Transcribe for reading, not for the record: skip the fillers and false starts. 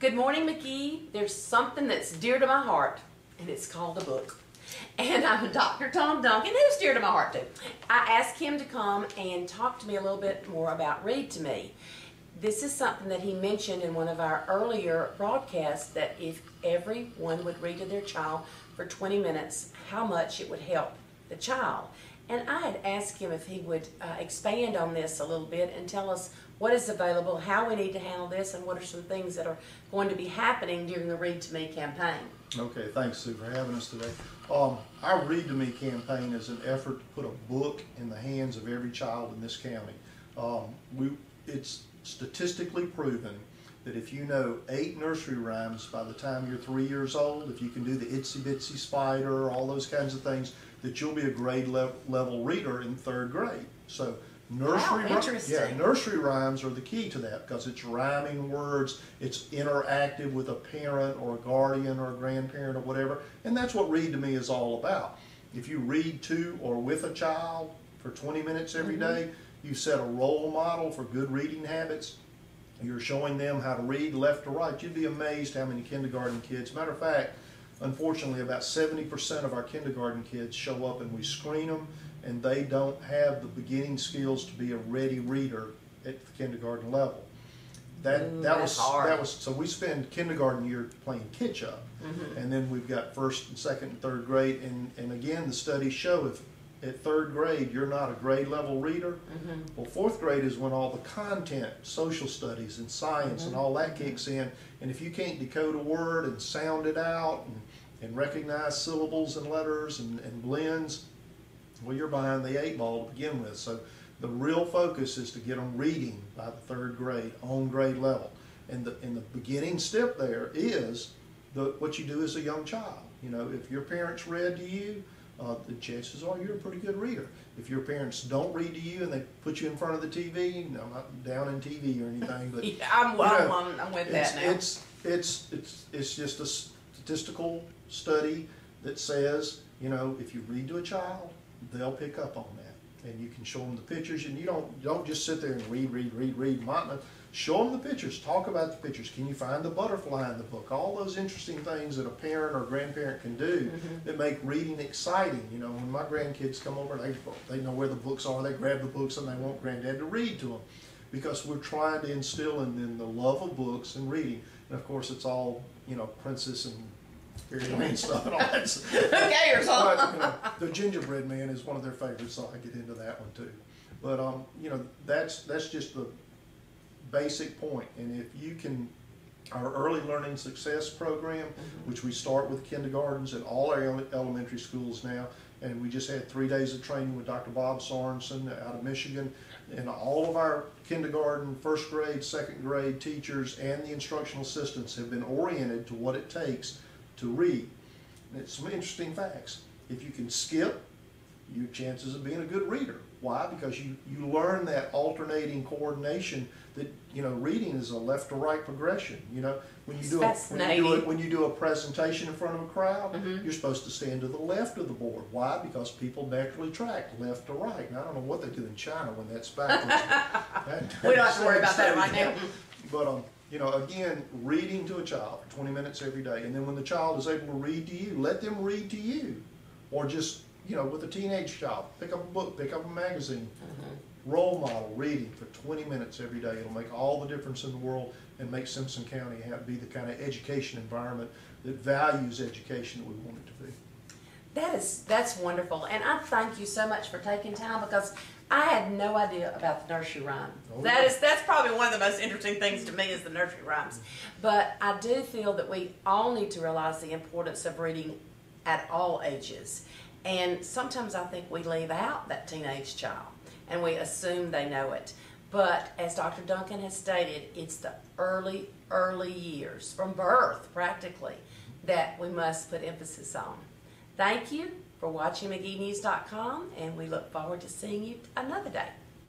Good morning, McGee. There's something that's dear to my heart, and it's called a book. And I'm Dr. Tom Duncan, who's dear to my heart too. I asked him to come and talk to me a little bit more about Read to Me. This is something that he mentioned in one of our earlier broadcasts, that if everyone would read to their child for 20 minutes, how much it would help the child. And I had asked him if he would expand on this a little bit and tell us what is available, how we need to handle this, and what are some things that are going to be happening during the Read to Me campaign. Okay, thanks, Sue, for having us today. Our Read to Me campaign is an effort to put a book in the hands of every child in this county. It's statistically proven that if you know 8 nursery rhymes by the time you're 3 years old, if you can do the Itsy Bitsy Spider, all those kinds of things, that you'll be a grade level reader in 3rd grade. So nursery rhymes are the key to that, because it's rhyming words, it's interactive with a parent or a guardian or a grandparent or whatever, and that's what Read to Me is all about. If you read to or with a child for 20 minutes every day, you set a role model for good reading habits. You're showing them how to read left to right. You'd be amazed how many kindergarten kids, matter of fact, unfortunately about 70% of our kindergarten kids show up and we screen them, and they don't have the beginning skills to be a ready reader at the kindergarten level. That was so we spend kindergarten year playing catch up, and then we've got 1st and 2nd and 3rd grade, and again the studies show if at 3rd grade you're not a grade level reader, well 4th grade is when all the content, social studies and science and all that kicks in, and if you can't decode a word and sound it out and recognize syllables and letters and blends, well, you're behind the 8 ball to begin with. So the real focus is to get them reading by the 3rd grade on grade level, and the beginning step there is what you do as a young child. You know, if your parents read to you, the chances are you're a pretty good reader. If your parents don't read to you and they put you in front of the TV, no, I'm not down in TV or anything, but yeah, I'm with that now. It's just a statistical study that says, you know, if you read to a child, they'll pick up on that, and you can show them the pictures, and you don't just sit there and read. Show them the pictures. Talk about the pictures. Can you find the butterfly in the book? All those interesting things that a parent or grandparent can do that make reading exciting. You know, when my grandkids come over, they know where the books are. They grab the books and they want Granddad to read to them, because we're trying to instill in them the love of books and reading. And of course, it's all, you know, princess and fairy and stuff and all that. Okay, or something. But, you know, the gingerbread man is one of their favorites, so I get into that one too. But you know, that's just the basic point. And if you can, our early learning success program, which we start with kindergartens at all our elementary schools now, and we just had 3 days of training with Dr. Bob Sorensen out of Michigan, and all of our kindergarten, 1st grade, 2nd grade teachers and the instructional assistants have been oriented to what it takes to read. And it's some interesting facts. If you can skip, your chances of being a good reader. Why? Because you learn that alternating coordination, that, you know, reading is a left to right progression. You know, when you do a presentation in front of a crowd, you're supposed to stand to the left of the board. Why? Because people naturally track left to right. And I don't know what they do in China when that's backwards. We don't have to worry about that right now. But you know, again, reading to a child for 20 minutes every day, and then when the child is able to read to you, let them read to you, or just, you know, with a teenage child, pick up a book, pick up a magazine, role model reading for 20 minutes every day. It'll make all the difference in the world and make Simpson County be the kind of education environment that values education that we want it to be. That's wonderful, and I thank you so much for taking time, because I had no idea about the nursery rhyme. That's probably one of the most interesting things to me, is the nursery rhymes. But I do feel that we all need to realize the importance of reading at all ages. And sometimes I think we leave out that teenage child and we assume they know it. But as Dr. Duncan has stated, it's the early years, from birth practically, that we must put emphasis on. Thank you for watching MageeNews.com, and we look forward to seeing you another day.